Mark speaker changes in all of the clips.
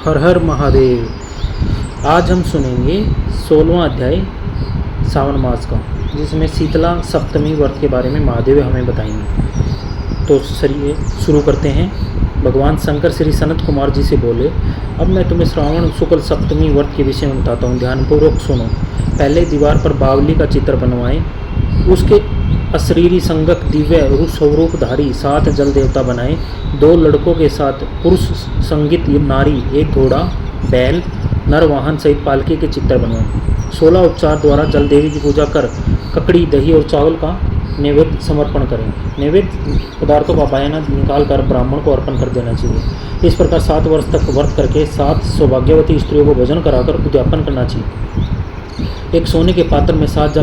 Speaker 1: हर हर महादेव। आज हम सुनेंगे 16वां अध्याय सावन मास का, जिसमें शीतला सप्तमी व्रत के बारे में महादेव हमें बताएंगे। तो चलिए शुरू करते हैं। भगवान शंकर श्री सनत कुमार जी से बोले, अब मैं तुम्हें श्रावण शुक्ल सप्तमी व्रत के विषय में बताता हूँ, ध्यानपूर्वक सुनो। पहले दीवार पर बावली का चित्र बनवाएं, उसके अशरीरी संगक दिव्य स्वरूपधारी 7 जल देवता बनाएं, 2 लड़कों के साथ पुरुष संगीत नारी, 1 घोड़ा, बैल, नर वाहन सहित पालकी के चित्र बनवाएं। 16 उपचार द्वारा जल देवी की पूजा कर ककड़ी, दही और चावल का नैवेद्य समर्पण करें। नैवेद्य पदार्थों का बायना निकाल कर ब्राह्मण को अर्पण कर देना चाहिए। इस प्रकार 7 वर्ष तक व्रत करके 7 सौभाग्यवती स्त्रियों को भोजन कराकर उद्यापन करना चाहिए। एक सोने के पात्र में 7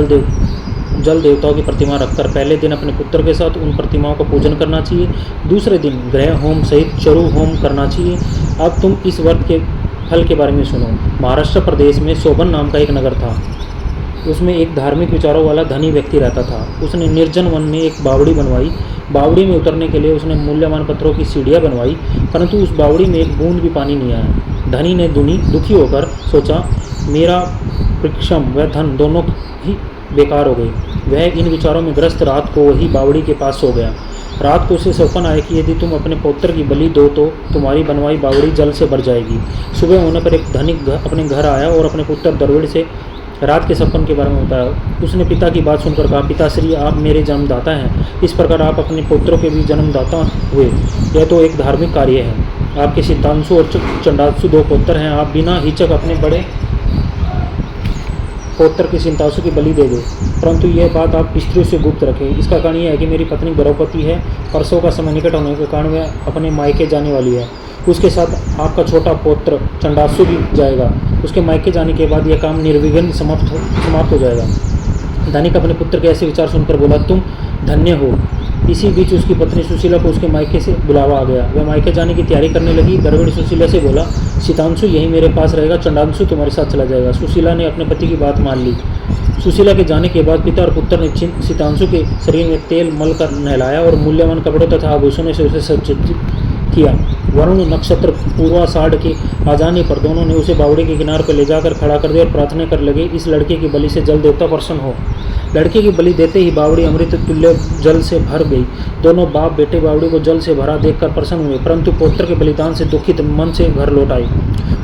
Speaker 1: जल देवताओं की प्रतिमा रखकर पहले दिन अपने पुत्र के साथ उन प्रतिमाओं का पूजन करना चाहिए। दूसरे दिन ग्रह होम सहित चरु होम करना चाहिए। अब तुम इस व्रत के फल के बारे में सुनो। महाराष्ट्र प्रदेश में शोभन नाम का एक नगर था। उसमें एक धार्मिक विचारों वाला धनी व्यक्ति रहता था। उसने निर्जन वन में एक बावड़ी बनवाई। बावड़ी में उतरने के लिए उसने मूल्यवान पत्थरों की सीढ़ियाँ बनवाई, परंतु उस बावड़ी में एक बूंद भी पानी नहीं आया। धनी ने दुखी होकर सोचा, मेरा वृक्षम व धन दोनों ही बेकार हो गई। वह इन विचारों में ग्रस्त रात को वही बावड़ी के पास सो गया। रात को उसे सपन आया कि यदि तुम अपने पुत्र की बलि दो तो तुम्हारी बनवाई बावड़ी जल से भर जाएगी। सुबह होने पर एक धनिक अपने घर आया और अपने पुत्र द्रविड़ से रात के सपन के बारे में बताया। उसने पिता की बात सुनकर कहा, पिताश्री, आप मेरे जन्मदाता हैं। इस प्रकार आप अपने पुत्रों के भी जन्मदाता हुए। यह तो एक धार्मिक कार्य है। आपके सिद्धांशु और चंडांशु 2 पुत्र हैं। आप बिना हिचक अपने बड़े पौत्र के सिंतासु की बलि दे दो, परंतु यह बात आप स्त्रियों से गुप्त रखें। इसका कारण यह है कि मेरी पत्नी गर्भवती है। परसों का समय निकट होने के कारण वह अपने मायके जाने वाली है। उसके साथ आपका छोटा पौत्र चंडासु भी जाएगा। उसके मायके जाने के बाद यह काम निर्विघ्न समाप्त हो जाएगा। धनिक अपने पुत्र के ऐसे विचार सुनकर बोला, तुम धन्य हो। इसी बीच उसकी पत्नी सुशीला को उसके मायके से बुलावा आ गया। वह मायके जाने की तैयारी करने लगी। द्रविड़ सुशीला से बोला, शीतांशु यही मेरे पास रहेगा, चंडांशु तुम्हारे साथ चला जाएगा। सुशीला ने अपने पति की बात मान ली। सुशीला के जाने के बाद पिता और पुत्र ने शीतांशु के शरीर में तेल मल कर नहलाया और मूल्यवान कपड़ों तथा आभूषणों से उसे सज्जित किया। वरुण नक्षत्र पूर्वाषाढ़ के आ जाने पर दोनों ने उसे बावड़ी के किनारे पर ले जाकर खड़ा कर दिया और प्रार्थना कर लगे, इस लड़के की बलि से जल देवता प्रसन्न हो। लड़के की बलि देते ही बावड़ी अमृत तुल्य जल से भर गई। दोनों बाप बेटे बावड़ी को जल से भरा देखकर प्रसन्न हुए, परंतु पुत्र के बलिदान से दुखित मन से घर लौट आए।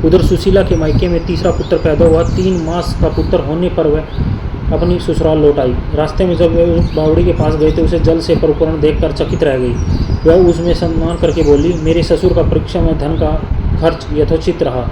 Speaker 1: उधर सुशीला के मायके में तीसरा पुत्र पैदा हुआ। 3 मास का पुत्र होने पर वह अपनी ससुराल लौट आई। रास्ते में जब वे उस बावड़ी के पास गए तो उसे जल से परिपूर्ण देखकर चकित रह गई। वह उसमें सम्मान करके बोली, मेरे ससुर का परीक्षा में धन का खर्च यथोचित रहा।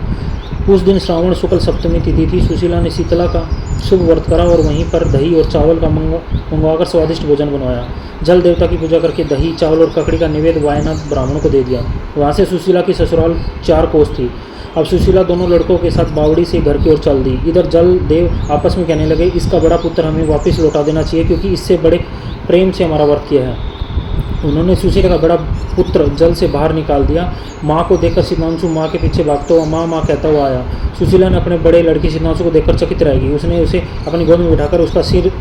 Speaker 1: उस दिन श्रावण शुक्ल सप्तमी तिथि थी। सुशीला ने शीतला का शुभ व्रत करा और वहीं पर दही और चावल का मंगवाकर स्वादिष्ट भोजन बनवाया। जल देवता की पूजा करके दही, चावल और ककड़ी का निवेद्य वायना ब्राह्मणों को दे दिया। वहाँ से सुशीला की ससुराल 4 कोस थी। अब सुशीला दोनों लड़कों के साथ बावड़ी से घर की ओर चल दी। इधर जल देव आपस में कहने लगे, इसका बड़ा पुत्र हमें वापस लौटा देना चाहिए, क्योंकि इससे बड़े प्रेम से हमारा व्रत किया है। उन्होंने सुशीला का बड़ा पुत्र जल से बाहर निकाल दिया। माँ को देखकर शीतांशु माँ के पीछे भागता हुआ माँ माँ कहता हुआ आया। सुशीला ने अपने बड़े लड़के शीतांशु को देखकर चकित रह गई। उसने उसे अपनी गोद में बिठाकर उसका सिर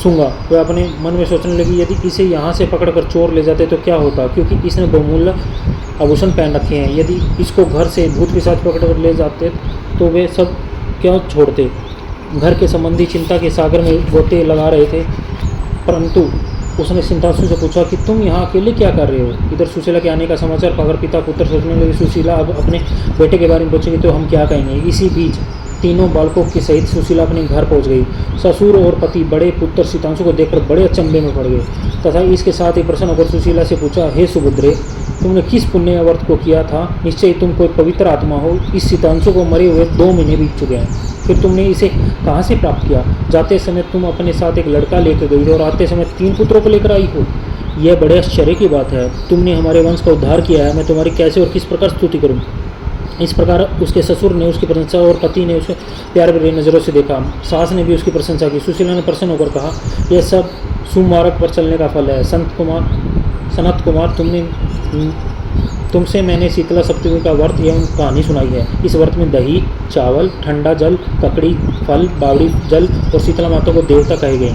Speaker 1: सूंघा। वह अपने मन में सोचने लगी, यदि इसे यहाँ से पकड़कर चोर ले जाते तो क्या होता, क्योंकि इसने बहुमूल्य आभूषण पहन रखे हैं। यदि इसको घर से भूत पिशाच पकड़कर ले जाते तो वे सब क्यों छोड़ते। घर के संबंधी चिंता के सागर में गोते लगा रहे थे, परंतु उसने शीतांशु से पूछा कि तुम यहाँ अकेले क्या कर रहे हो। इधर सुशीला के आने का समाचार पाकर पिता पुत्र सोचने लगे, सुशीला अब अपने बेटे के बारे में पूछेगी तो हम क्या कहेंगे। इसी बीच तीनों बालकों के सहित सुशीला अपने घर पहुँच गई। ससुर और पति बड़े पुत्र शीतांशु को देखकर बड़े अचंभे में पड़ गए तथा इसके साथ ही प्रसन्न होकर सुशीला से पूछा, हे सुभद्रे, तुमने किस पुण्य व्रत को किया था। निश्चय तुम कोई पवित्र आत्मा हो। इस शीतांशु को मरे हुए 2 महीने बीत चुके हैं, फिर तुमने इसे कहाँ से प्राप्त किया। जाते समय तुम अपने साथ एक लड़का लेकर गई और आते समय 3 पुत्रों को लेकर आई हो। यह बड़े आश्चर्य की बात है। तुमने हमारे वंश का उद्धार किया है। मैं तुम्हारी कैसे और किस प्रकार स्तुति करूँ। इस प्रकार उसके ससुर ने उसकी प्रशंसा और पति ने उसे प्यार भरी नज़रों से देखा। सास ने भी उसकी प्रशंसा की। सुशीला ने प्रसन्न होकर कहा, यह सब सुमार्ग पर चलने का फल है। सनत कुमार, तुमसे मैंने शीतला सप्तमी का व्रत एवं कहानी सुनाई है। इस व्रत में दही, चावल, ठंडा जल, ककड़ी, फल, बावड़ी जल और शीतला माता को देवता कहे गए।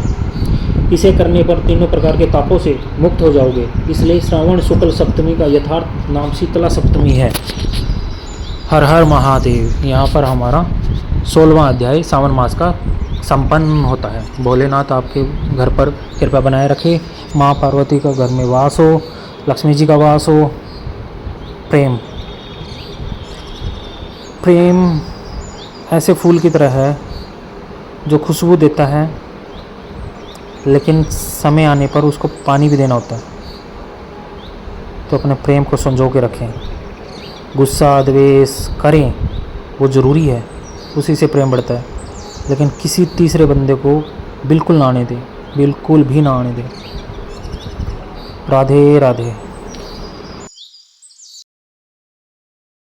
Speaker 1: इसे करने पर तीनों प्रकार के तापों से मुक्त हो जाओगे। इसलिए श्रावण शुक्ल सप्तमी का यथार्थ नाम शीतला सप्तमी है। हर हर महादेव। यहाँ पर हमारा 16वां अध्याय सावन मास का संपन्न होता है। भोलेनाथ आपके घर पर कृपा बनाए रखे। माँ पार्वती का घर में वास हो, लक्ष्मी जी का वास हो। प्रेम प्रेम ऐसे फूल की तरह है जो खुशबू देता है, लेकिन समय आने पर उसको पानी भी देना होता है। तो अपने प्रेम को संजो के रखें। गुस्सा द्वेष करें वो ज़रूरी है, उसी से प्रेम बढ़ता है, लेकिन किसी तीसरे बंदे को बिल्कुल ना आने दें, बिल्कुल भी ना आने दें। राधे राधे।